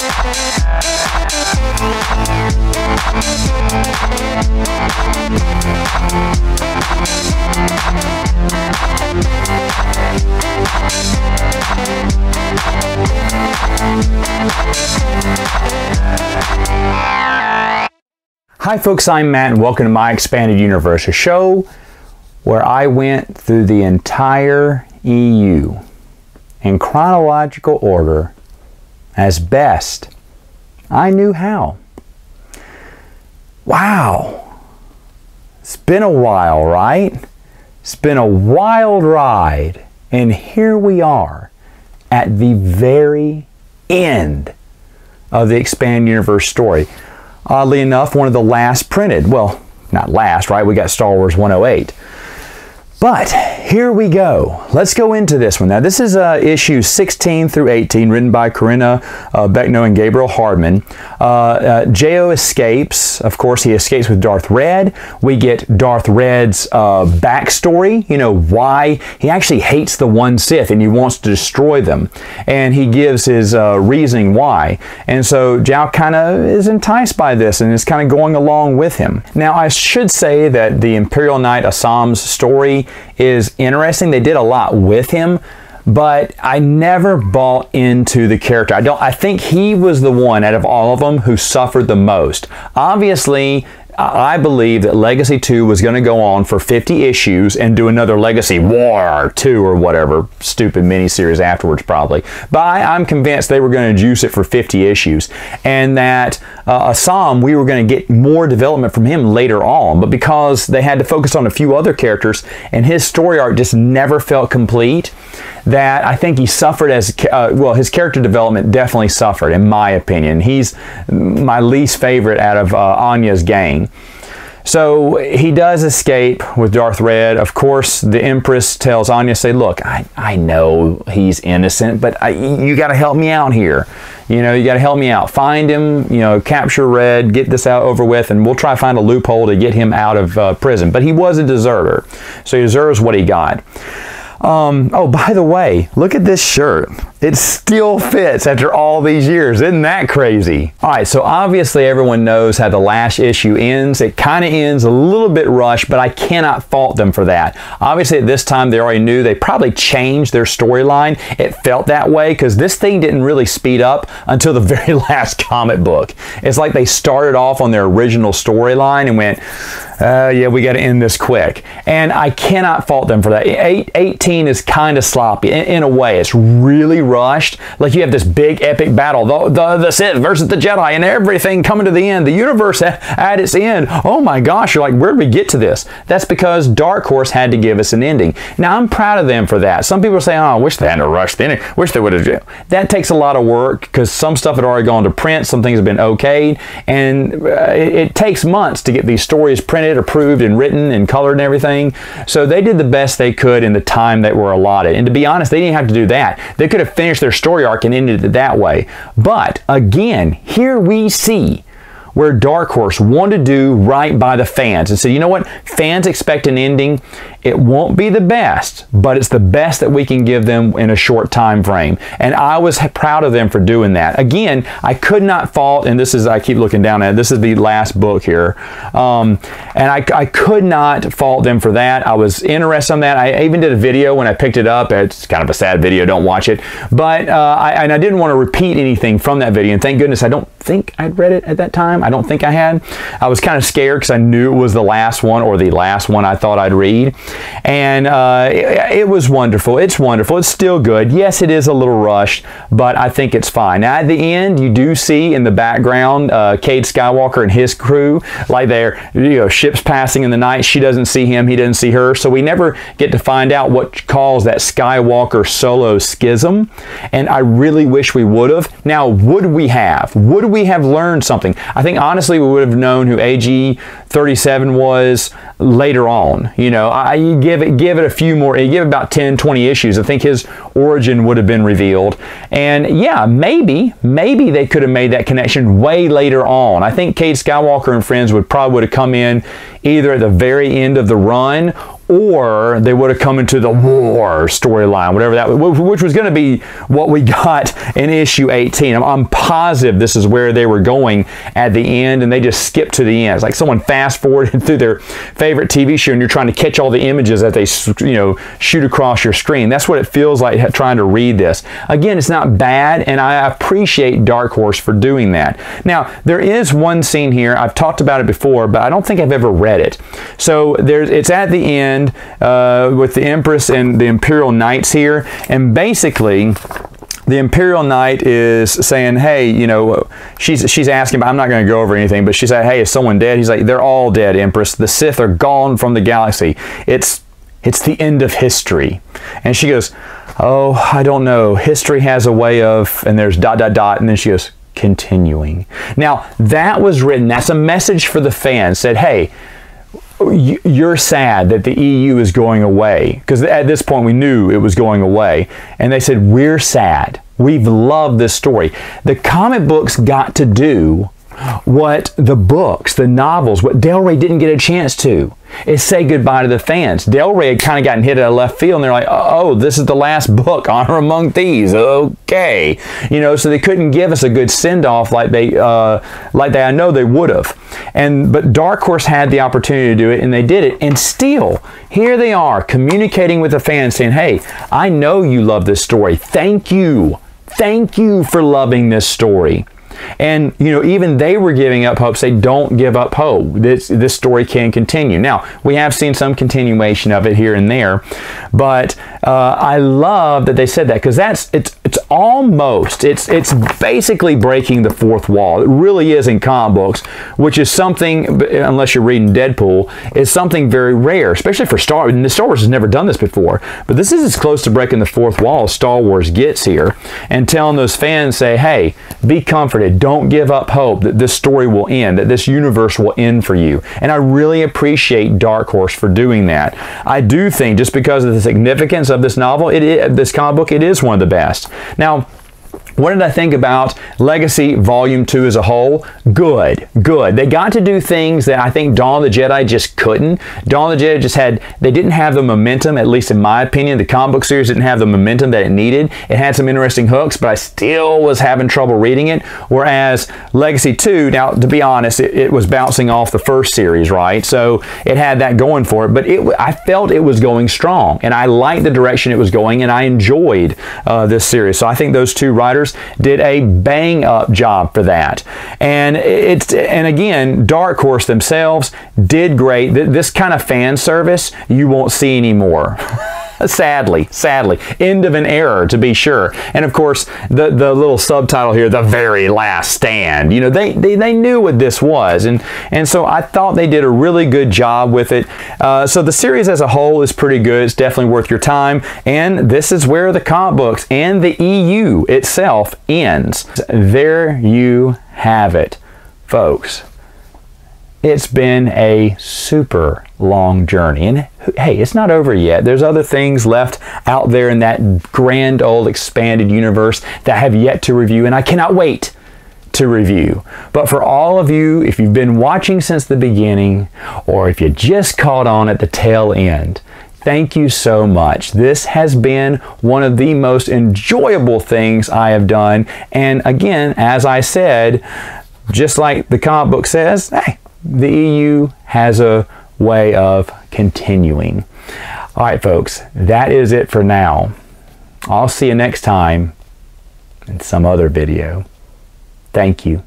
Hi folks, I'm Matt and welcome to My Expanded Universe, a show where I went through the entire EU in chronological order as best I knew how. Wow, it's been a while, right? It's been a wild ride, and here we are at the very end of the Expanded Universe story. Oddly enough, one of the last printed. Well, not last, right? We got Star Wars 108. But here we go. Let's go into this one. Now, this is issues 16 through 18, written by Corinna Beckno and Gabriel Hardman. J.O. escapes. Of course, he escapes with Darth Red. We get Darth Red's backstory, you know, why he actually hates the one Sith and he wants to destroy them. And he gives his reasoning why. And so Zhao kind of is enticed by this and is kind of going along with him. Now, I should say that the Imperial Knight Assam's story is interesting. They did a lot with him, but I never bought into the character. I think he was the one out of all of them who suffered the most. Obviously, I believe that Legacy 2 was going to go on for 50 issues and do another Legacy War 2 or whatever stupid miniseries afterwards probably. But I'm convinced they were going to juice it for 50 issues. And that Assam, we were going to get more development from him later on. But because they had to focus on a few other characters and his story arc just never felt complete, that I think he suffered as, well, his character development definitely suffered, in my opinion. He's my least favorite out of Anya's gang. So he does escape with Darth Red. Of course, the Empress tells Anya, say, look, I know he's innocent, but you got to help me out here. You know, you got to help me out. Find him, you know, capture Red, get this out over with, and we'll try to find a loophole to get him out of prison. But he was a deserter, so he deserves what he got. Oh, by the way, look at this shirt. It still fits after all these years. Isn't that crazy? All right, so obviously everyone knows how the last issue ends. It kind of ends a little bit rushed, but I cannot fault them for that. Obviously at this time they already knew they probably changed their storyline. It felt that way because this thing didn't really speed up until the very last comic book. It's like they started off on their original storyline and went, yeah, we got to end this quick. And I cannot fault them for that. 18 is kind of sloppy in a way. It's really rushed. Like you have this big epic battle, the Sith versus the Jedi and everything coming to the end. The universe at its end. Oh my gosh, you're like, where did we get to this? That's because Dark Horse had to give us an ending. Now, I'm proud of them for that. Some people say, oh, I wish they hadn't rushed the ending. Wish they would have. That takes a lot of work because some stuff had already gone to print. Some things have been okayed. And it takes months to get these stories printed, approved, and written, and colored and everything. So they did the best they could in the time that were allotted. And to be honest, they didn't have to do that. They could have finished their story arc and ended it that way. But again, here we see where Dark Horse wanted to do right by the fans and said, you know what, fans expect an ending. It won't be the best, but it's the best that we can give them in a short time frame. And I was proud of them for doing that. Again, I could not fault, and this is, I keep looking down at it, this is the last book here. And I could not fault them for that. I was interested in that. I even did a video when I picked it up. It's kind of a sad video, don't watch it. But I didn't want to repeat anything from that video. And thank goodness I don't think I'd read it at that time. I don't think I had. I was kind of scared because I knew it was the last one or the last one I thought I'd read. And it was wonderful. It's wonderful. It's still good. Yes, it is a little rushed, but I think it's fine. Now, at the end, you do see in the background Cade Skywalker and his crew, like they're, you know, ships passing in the night. She doesn't see him. He doesn't see her. So we never get to find out what caused that Skywalker Solo schism. And I really wish we would have. Now, would we have? Would we have learned something? I think, honestly, we would have known who AG-37 was later on. You know, you give it a few more, you give it about 10, 20 issues. I think his origin would have been revealed. And yeah, maybe they could have made that connection way later on. I think Cade Skywalker and friends would have come in either at the very end of the run, or they would have come into the war storyline, whatever that was, which was going to be what we got in issue 18. I'm positive this is where they were going at the end, and they just skipped to the end. It's like someone fast forwarded through their favorite TV show, and you're trying to catch all the images as they, shoot across your screen. That's what it feels like trying to read this. Again, it's not bad, and I appreciate Dark Horse for doing that. Now, there is one scene here. I've talked about it before, but I don't think I've ever read it. So it's at the end with the Empress and the Imperial Knights here, and basically the Imperial Knight is saying, hey, she's asking, but I'm not going to go over anything, but she said, hey, is someone dead? He's like, they're all dead, Empress. The Sith are gone from the galaxy. It's the end of history. And she goes, oh, I don't know. History has a way of, and there's ... and then she goes, continuing. Now, that was written, that's a message for the fans, said, hey, you're sad that the EU is going away, because at this point we knew it was going away, and they said, we're sad. We've loved this story. The comic books got to do what the books, the novels, what Del Rey didn't get a chance to, is say goodbye to the fans. Del Rey had kind of gotten hit out of left field, and they're like, oh, this is the last book, Honor Among Thieves, okay. So they couldn't give us a good send-off like I know they would have. But Dark Horse had the opportunity to do it, and they did it, and still, here they are, communicating with the fans, saying, hey, I know you love this story. Thank you. Thank you for loving this story. And, even they were giving up hope, say, don't give up hope. This story can continue. Now, we have seen some continuation of it here and there, but I love that they said that, because it's basically breaking the fourth wall. It really is in comic books, which is something, unless you're reading Deadpool, is something very rare, especially for Star Wars. Star Wars has never done this before, but this is as close to breaking the fourth wall as Star Wars gets here, and telling those fans, say, hey, be comforted. Don't give up hope that this story will end, that this universe will end for you. And I really appreciate Dark Horse for doing that. I do think, just because of the significance of this novel, this comic book, it is one of the best. Now, what did I think about Legacy Volume 2 as a whole? Good, good. They got to do things that I think Dawn of the Jedi just couldn't. Dawn of the Jedi they didn't have the momentum, at least in my opinion. The comic book series didn't have the momentum that it needed. It had some interesting hooks, but I still was having trouble reading it. Whereas Legacy 2, now to be honest, it was bouncing off the first series, right? So it had that going for it, but I felt it was going strong, and I liked the direction it was going, and I enjoyed this series. So I think those two writers did a bang-up job for that. And again, Dark Horse themselves did great. This kind of fan service you won't see anymore. Sadly. End of an era, to be sure. And of course, the little subtitle here, The Very Last Stand. They knew what this was. And so I thought they did a really good job with it. So the series as a whole is pretty good. It's definitely worth your time. And this is where the comic books and the EU itself ends. There you have it, folks. It's been a super long journey, and hey, it's not over yet. There's other things left out there in that grand old expanded universe that I have yet to review, and I cannot wait to review. But for all of you, if you've been watching since the beginning, or if you just caught on at the tail end, thank you so much. This has been one of the most enjoyable things I have done, and again, as I said, just like the comic book says, hey, the EU has a way of continuing. All right, folks, that is it for now. I'll see you next time in some other video. Thank you.